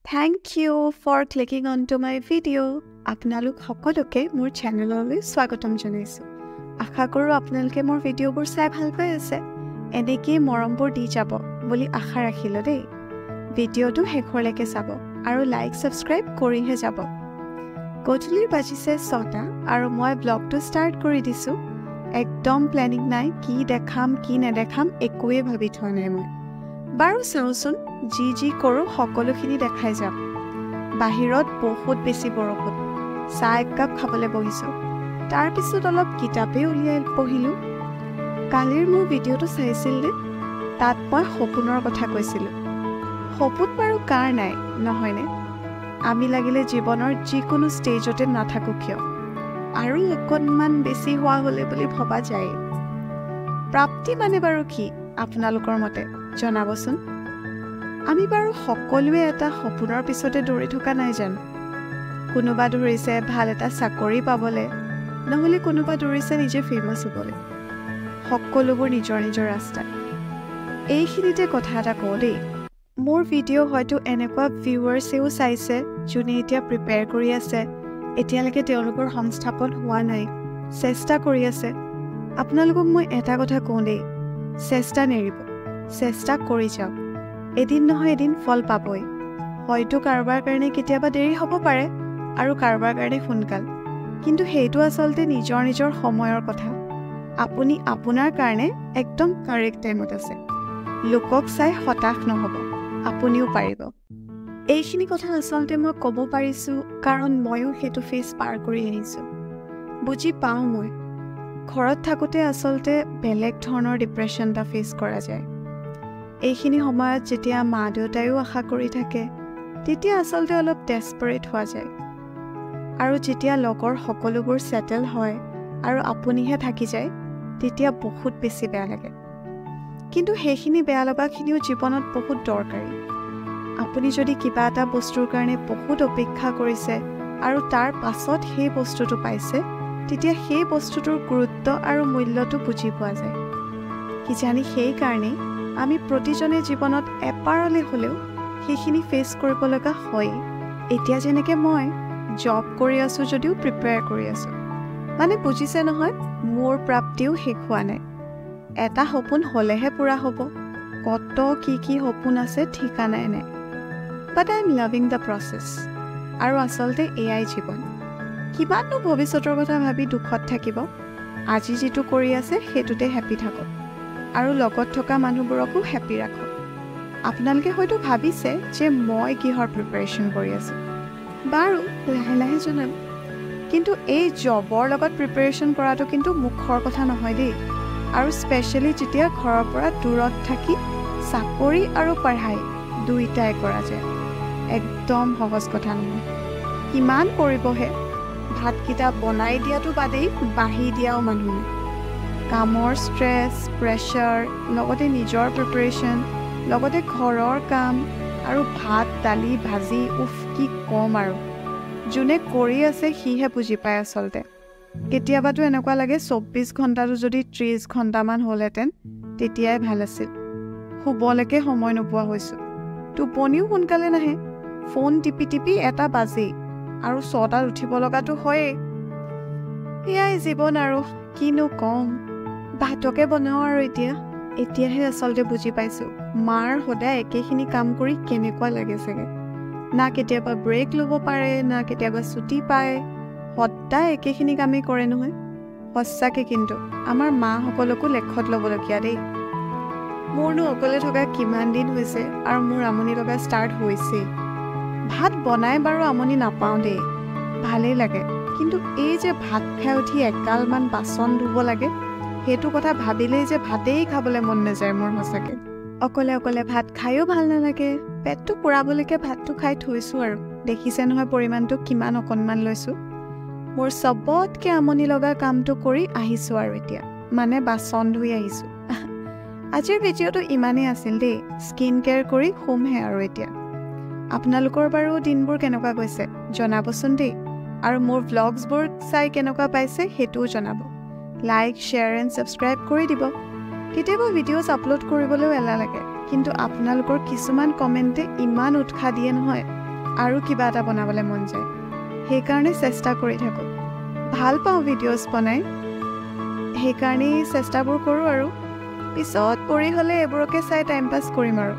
Thank you for clicking onto my video. আপোনালোক সকলোকে মোৰ চেনেললৈ স্বাগতম জনাইছো। আশা কৰো আপোনালোকে মোৰ ভিডিঅ'বোৰ চাই ভাল পাই আছে। এনেকৈ মৰমবোৰ দি যাব বুলি আশা ৰাখিলো দেই। ভিডিঅ'টো শেষলৈকে চাব আৰু লাইক সাবস্ক্ৰাইব কৰিহে যাব। গধূলিৰ বাজিছে 6টা আৰু মই ব্লগটো ষ্টাৰ্ট কৰি দিছো। একদম প্লেনিং নাই, কি দেখাম কি নেদেখাম একোৱে ভাবি থোৱা নাই মই। বাৰু চাওঁচোন, যি কৰোঁ সকলোখিনি দেখাই যাম। বাহিৰত বহুত বেছি বৰষুণ। চাহ একাপ খাবলৈ বহিছোঁ। তাৰপিছত অলপ কিতাপেই উলিয়াই পঢ়িলোঁ। কালিৰ মোৰ ভিডিঅ'টো চাইছিলনে? তাত মই সপোনৰ কথা কৈছিলোঁ। সপোন বাৰু কাৰ নাই নহয়নে? আমি লাগিলে জীৱনৰ যিকোনো ষ্টেজতে নাথাকোঁ কিয়, আৰু অকণমান বেছি হোৱা হ'লে বুলি ভবা যায়। প্ৰাপ্তি মানে বাৰু কি আপোনালোকৰ মতে জনাবচোন। আমি বাৰু সকলোৱে এটা সপোনৰ পিছতে দৌৰি থকা নাই জানো? কোনোবা দৌৰিছে ভাল এটা চাকৰি পাবলৈ, নহ'লে কোনোবা দৌৰিছে নিজে ফেমাছ হ'বলৈ। সকলোবোৰ নিজৰ নিজৰ ৰাস্তা। এইখিনিতে কথা এটা কওঁ দেই, মোৰ ভিডিঅ' হয়তো এনেকুৱা ভিউৱাৰ্ছেও চাইছে যোনে এতিয়া প্ৰিপেয়াৰ কৰি আছে, এতিয়ালৈকে তেওঁলোকৰ সংস্থাপন হোৱা নাই, চেষ্টা কৰি আছে। আপোনালোকক মই এটা কথা কওঁ দেই, চেষ্টা নেৰিব, চেষ্টা কৰি যাওক। এদিন নহয় এদিন ফল পাবই। হয়তো কাৰোবাৰ কাৰণে কেতিয়াবা দেৰি হ'ব পাৰে আৰু কাৰোবাৰ কাৰণে সোনকাল, কিন্তু সেইটো আচলতে নিজৰ নিজৰ সময়ৰ কথা। আপুনি আপোনাৰ কাৰণে একদম কাৰেক্ট টাইমত আছে। লোকক চাই হতাশ নহ'ব, আপুনিও পাৰিব। এইখিনি কথা আচলতে মই ক'ব পাৰিছোঁ কাৰণ ময়ো সেইটো ফেজ পাৰ কৰি আহিছোঁ। বুজি পাওঁ মই। ঘৰত থাকোঁতে আচলতে বেলেগ ধৰণৰ ডিপ্ৰেশ্যন এটা ফেচ কৰা যায়। এইখিনি সময়ত যেতিয়া মা দেউতায়ো আশা কৰি থাকে, তেতিয়া আচলতে অলপ ডেছপাৰেট হোৱা যায়। আৰু যেতিয়া লগৰ সকলোবোৰ ছেটেল হয় আৰু আপুনিহে থাকি যায়, তেতিয়া বহুত বেছি বেয়া লাগে। কিন্তু সেইখিনি বেয়া লগাখিনিও জীৱনত বহুত দৰকাৰী। আপুনি যদি কিবা এটা বস্তুৰ কাৰণে বহুত অপেক্ষা কৰিছে আৰু তাৰ পাছত সেই বস্তুটো পাইছে, তেতিয়া সেই বস্তুটোৰ গুৰুত্ব আৰু মূল্যটো বুজি পোৱা যায়। কিজানি সেইকাৰণেই আমি প্ৰতিজনে জীৱনত এপাৰলে হ'লেও সেইখিনি ফেচ কৰিব লগা হয়। এতিয়া যেনেকৈ মই জব কৰি আছোঁ যদিও প্ৰিপেয়াৰ কৰি আছোঁ। মানে বুজিছে নহয়, মোৰ প্ৰাপ্তিও শেষ হোৱা নাই। এটা সপোন হ'লেহে পূৰা হ'ব। কত কি সপোন আছে ঠিকানাই নাই। But I am loving the process. আৰু আচলতে এয়াই জীৱন। কিমাননো ভৱিষ্যতৰ কথা ভাবি দুখত থাকিব। আজি যিটো কৰি আছে সেইটোতে হেপ্পী থাকক আৰু লগত থকা মানুহবোৰকো হেপ্পী ৰাখক। আপোনালোকে হয়তো ভাবিছে যে মই কিহৰ প্ৰিপাৰেশ্যন কৰি আছোঁ। বাৰু লাহে লাহে জনাম। কিন্তু এই জবৰ লগত প্ৰিপাৰেশ্যন কৰাটো কিন্তু মুখৰ কথা নহয় দেই। আৰু স্পেচিয়েলি যেতিয়া ঘৰৰ পৰা দূৰত থাকি চাকৰি আৰু পঢ়াই দুইটাই কৰা যায়, একদম সহজ কথা নহয়। কিমান কৰিবহে? ভাতকেইটা বনাই দিয়াটো বাদেই বাঢ়ি দিয়াও মানুহ। কামৰ ষ্ট্ৰেছ, প্ৰেছাৰ, লগতে নিজৰ প্ৰিপাৰেশ্যন, লগতে ঘৰৰ কাম আৰু ভাত দালি ভাজি, উফ কি ক'ম আৰু। যোনে কৰি আছে সিহে বুজি পায় আচলতে। কেতিয়াবাতো এনেকুৱা লাগে 24 ঘণ্টাটো যদি 30 ঘণ্টামান হ'লহেঁতেন তেতিয়াই ভাল আছিল। শুবলৈকে সময় নোপোৱা হৈছোঁ। টোপনিও সোনকালে নাহে। ফোন টিপি টিপি 1টা বাজেই আৰু 6টাত উঠিব লগাটো হয়েই। এয়াই জীৱন আৰু কিনো ক'ম। ভাতকে বনাওঁ আৰু এতিয়াহে আচলতে বুজি পাইছোঁ মাৰ সদায় একেখিনি কাম কৰি কেনেকুৱা লাগে চাগে। না কেতিয়াবা ব্ৰেক ল'ব পাৰে, না কেতিয়াবা ছুটি পায়। সদায় একেখিনি কামেই কৰে নহয়। সঁচাকৈ কিন্তু আমাৰ মাসকলকো লেখত ল'বলগীয়া দেই। মোৰনো অকলে থকা কিমান দিন হৈছে আৰু মোৰ আমনি লগা ষ্টাৰ্ট হৈছেই। ভাত বনাই বাৰু আমনি নাপাওঁ দেই, ভালেই লাগে। কিন্তু এই যে ভাত খাই উঠি এগালমান বাচন ধুব লাগে, সেইটো কথা ভাবিলেই যে ভাতেই খাবলৈ মন নাযায় মোৰ সঁচাকৈ। অকলে অকলে ভাত খায়ো ভাল নালাগে। পেটটো পুৰাবলৈকে ভাতটো খাই থৈছোঁ আৰু। দেখিছে নহয় পৰিমাণটো কিমান অকণমান লৈছোঁ। মোৰ চবতকৈ আমনি লগা কামটো কৰি আহিছোঁ আৰু এতিয়া, মানে বাচন ধুই আহিছোঁ। আজিৰ ভিডিঅ'টো ইমানেই আছিল দেই। স্কিন কেয়াৰ কৰি শুমহে আৰু এতিয়া। আপোনালোকৰ বাৰু দিনবোৰ কেনেকুৱা গৈছে জনাবচোন দেই। আৰু মোৰ ভ্লগছবোৰ চাই কেনেকুৱা পাইছে সেইটোও জনাব। লাইক, শ্বেয়াৰ এণ্ড ছাবস্ক্ৰাইব কৰি দিব। কেতিয়াবা ভিডিঅ'জ আপলোড কৰিবলৈও এলাহ লাগে, কিন্তু আপোনালোকৰ কিছুমান কমেণ্টে ইমান উৎসাহ দিয়ে নহয়, আৰু কিবা এটা বনাবলৈ মন যায়। সেইকাৰণে চেষ্টা কৰি থাকোঁ। ভাল পাওঁ ভিডিঅ'জ বনাই, সেইকাৰণেই চেষ্টাবোৰ কৰোঁ আৰু পিছত পৰি হ'লে এইবোৰকে চাই টাইম পাছ কৰিম আৰু